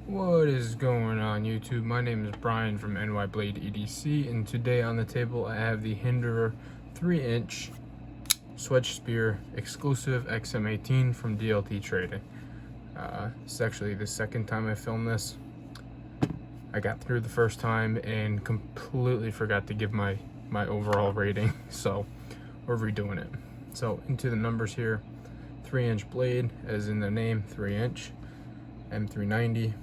What is going on YouTube? My name is Brian from NY Blade EDC, and today on the table I have the Hinderer 3-inch Swedge Spear exclusive XM18 from DLT Trading. It's actually the second time I filmed this. I got through the first time and completely forgot to give my overall rating, so we're redoing it. So into the numbers here, 3-inch blade, as in the name, 3-inch, M390.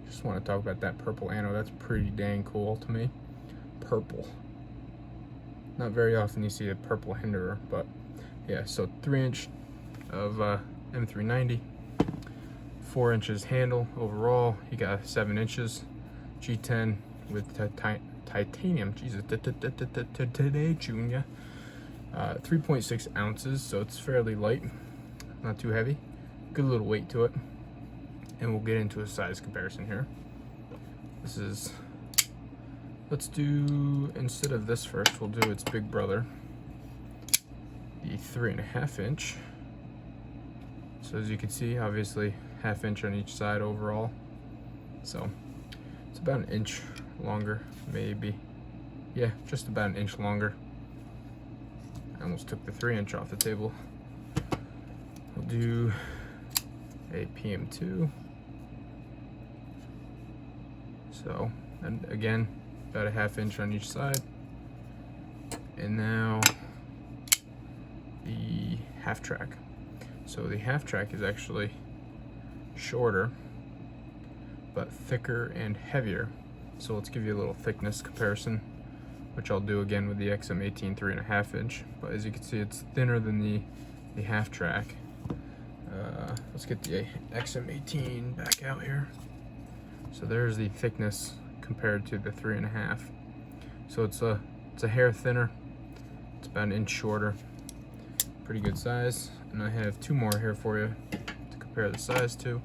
Just want to talk about that purple anno. That's pretty dang cool to me. Purple. Not very often you see a purple Hinderer, but yeah. So 3-inch of M390, 4 inches handle overall. You got 7 inches, G10 with titanium. Jesus, today, Junior. 3.6 ounces, so it's fairly light, not too heavy. Good little weight to it. And we'll get into a size comparison here. This is, let's do, instead of this first, we'll do its big brother, the 3.5 inch. So as you can see, obviously 1/2 inch on each side overall. So it's about 1 inch longer, maybe. Yeah, just about 1 inch longer. I almost took the 3-inch off the table. We'll do a PM2. So, and again, about 1/2 inch on each side. And now the half track. So the half track is actually shorter, but thicker and heavier. So let's give you a little thickness comparison, which I'll do again with the XM18 3.5 inch. But as you can see, it's thinner than the half track. Let's get the XM18 back out here. So there's the thickness compared to the 3.5. So it's a hair thinner. It's about 1 inch shorter. Pretty good size. And I have 2 more here for you to compare the size to.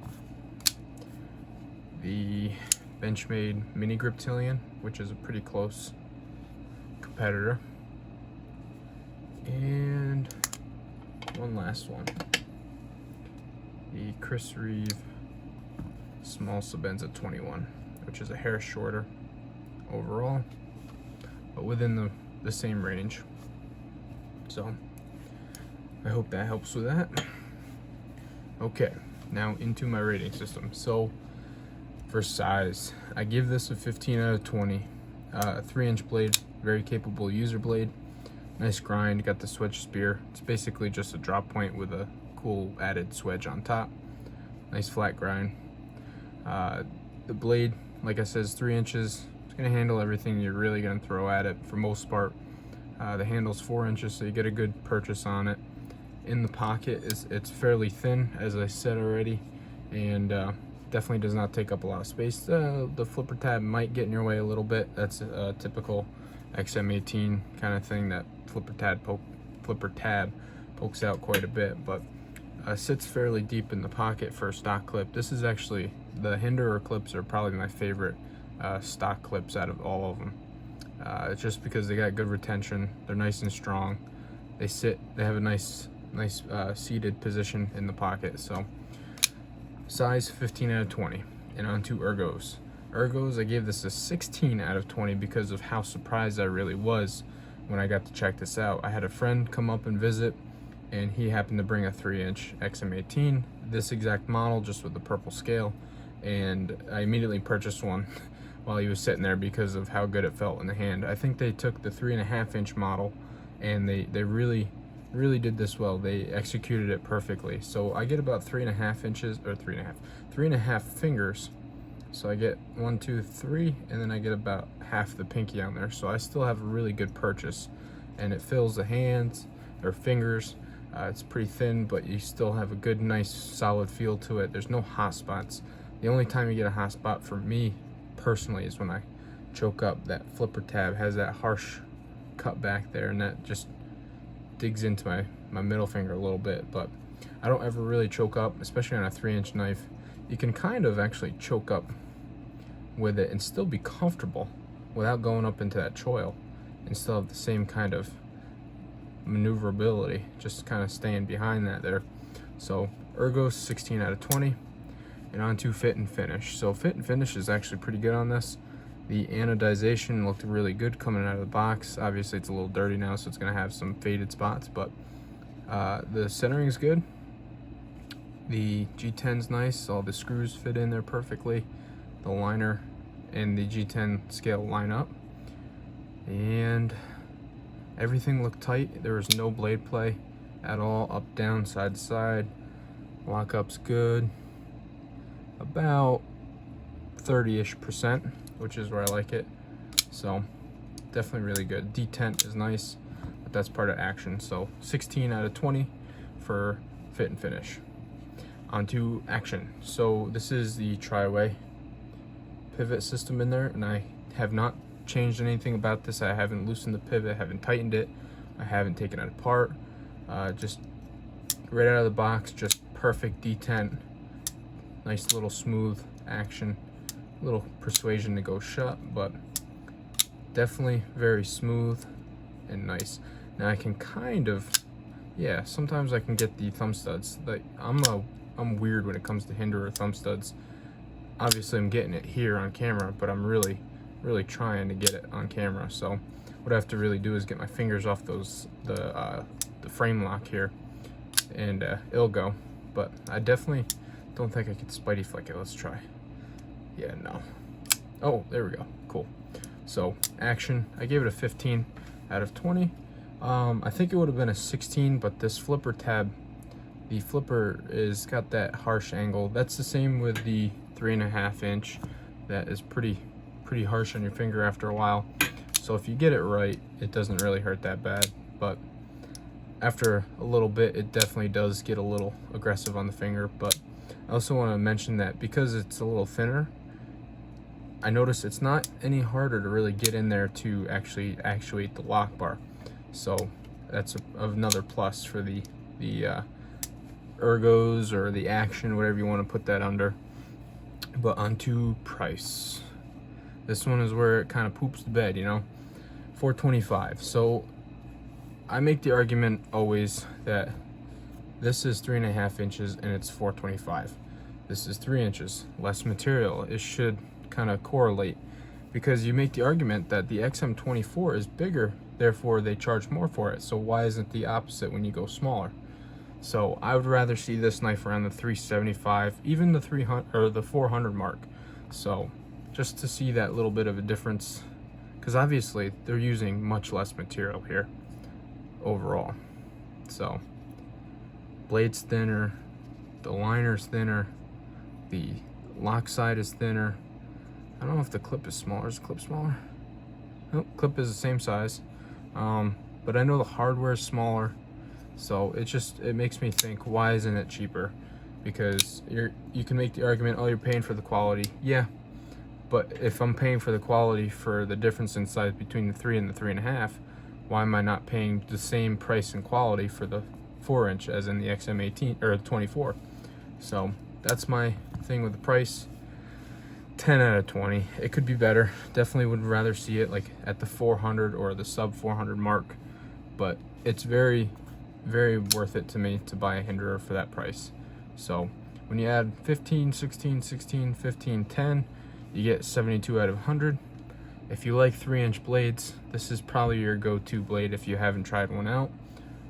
The Benchmade Mini Grip Tillion, which is a pretty close competitor. And one last one. The Chris Reeve Small Sabenza 21, which is a hair shorter overall, but within the same range. So I hope that helps with that. Okay, now into my rating system. So for size, I give this a 15 out of 20. 3-inch blade, very capable user blade. Nice grind, got the Swedge Spear. It's basically just a drop point with a cool added swedge on top. Nice flat grind. The blade, like I said, is 3 inches. It's gonna handle everything you're really gonna throw at it for most part. The handle's 4 inches, so you get a good purchase on it. In the pocket, it's fairly thin, as I said already, and definitely does not take up a lot of space. The flipper tab might get in your way a little bit. That's a typical XM18 kind of thing, that flipper tab pokes out quite a bit, but sits fairly deep in the pocket for a stock clip. This is actually, the Hinderer clips are probably my favorite stock clips out of all of them. It's just because they got good retention, they're nice and strong, they have a nice seated position in the pocket. So size 15 out of 20. And on to ergos. Ergos, I gave this a 16 out of 20 because of how surprised I really was when I got to check this out. I had a friend come up and visit, and he happened to bring a 3-inch XM18, this exact model, just with the purple scale, and I immediately purchased one while he was sitting there because of how good it felt in the hand. I think they took the 3.5 inch model and they really did this well. They executed it perfectly. So I get about 3.5 inches, or 3.5 fingers. So I get 1, 2, 3, and then I get about half the pinky on there. So I still have a really good purchase, and it fills the hands or fingers. It's pretty thin, but you still have a good, nice, solid feel to it. There's no hot spots. The only time you get a hot spot for me personally is when I choke up. That flipper tab has that harsh cut back there, and that just digs into my middle finger a little bit. But I don't ever really choke up, especially on a 3-inch knife. You can kind of actually choke up with it and still be comfortable without going up into that choil, and still have the same kind of maneuverability, just kind of staying behind that there. So ergos, 16 out of 20. and on to fit and finish. So fit and finish is actually pretty good on this. The anodization looked really good coming out of the box. Obviously it's a little dirty now, so it's gonna have some faded spots, but the centering is good. The G10's nice, all the screws fit in there perfectly. The liner and the G10 scale line up, and everything looked tight. There was no blade play at all, up, down, side to side. Lockup's good, about 30-ish%, which is where I like it. So definitely really good. Detent is nice, but that's part of action. So 16 out of 20 for fit and finish. On to action. So this is the tri-way pivot system in there, and I have not changed anything about this. I haven't loosened the pivot, haven't tightened it, I haven't taken it apart. Just right out of the box, just perfect detent. Nice little smooth action, little persuasion to go shut, but definitely very smooth and nice. Now I can kind of, yeah, sometimes I can get the thumb studs. Like I'm weird when it comes to Hinderer thumb studs. Obviously I'm getting it here on camera, but I'm really trying to get it on camera. So what I have to really do is get my fingers off those the frame lock here, and it'll go. But I definitely don't think I could spidey flick it. Let's try. Yeah, no. Oh, there we go. Cool. So action, I gave it a 15 out of 20. I think it would have been a 16, but this flipper tab, the flipper is got that harsh angle. That's the same with the 3.5 inch. That is pretty harsh on your finger after a while. So if you get it right, it doesn't really hurt that bad, but after a little bit, it definitely does get a little aggressive on the finger. But I also want to mention that because it's a little thinner, I noticed it's not any harder to really get in there to actually actuate the lock bar. So that's another plus for the ergos or the action, whatever you want to put that under. But onto price. This one is where it kind of poops the bed, you know. $425. So I make the argument always that this is 3.5 inches and it's $425. This is 3 inches, less material. It should kind of correlate, because you make the argument that the XM24 is bigger, therefore they charge more for it. So why isn't the opposite when you go smaller? So I would rather see this knife around the 375, even the 300 or the 400 mark. So just to see that little bit of a difference, because obviously they're using much less material here overall. So blade's thinner, the liner's thinner, the lock side is thinner. I don't know if the clip is smaller. Is the clip smaller? Nope, clip is the same size. But I know the hardware is smaller. So it makes me think, why isn't it cheaper? Because you can make the argument, oh, you're paying for the quality. Yeah, but if I'm paying for the quality for the difference in size between the 3 and the 3.5, why am I not paying the same price and quality for the 4 inch as in the XM18 or 24? So that's my thing with the price. 10 out of 20. It could be better. Definitely would rather see it like at the 400 or the sub 400 mark, but it's very worth it to me to buy a Hinderer for that price. So when you add 15, 16, 16, 15, 10, you get 72 out of 100. If you like 3-inch blades, this is probably your go-to blade if you haven't tried one out.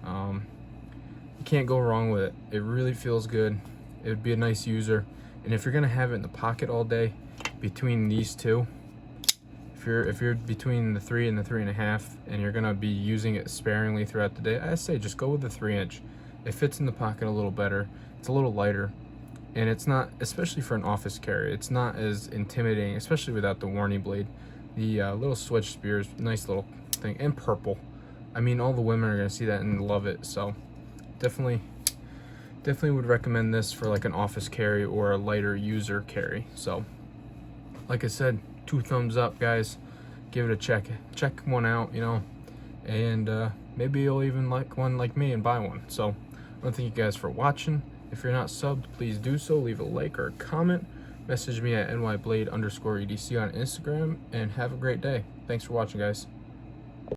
You can't go wrong with it. It really feels good. It would be a nice user. And if you're gonna have it in the pocket all day, between these two, if you're between the 3 and the 3.5 and you're gonna be using it sparingly throughout the day, I say just go with the 3-inch. It fits in the pocket a little better. It's a little lighter, and it's not, especially for an office carry, it's not as intimidating, especially without the Warney blade. The little switch spear is a nice little thing, and purple. I mean, all the women are gonna see that and love it. So definitely would recommend this for like an office carry or a lighter user carry. So like I said, 2 thumbs up, guys. Give it a check one out, you know, and maybe you'll even like one like me and buy one. So I want to thank you guys for watching. If you're not subbed, please do so. Leave a like or a comment. Message me at nyblade_edc on Instagram, and have a great day. Thanks for watching, guys.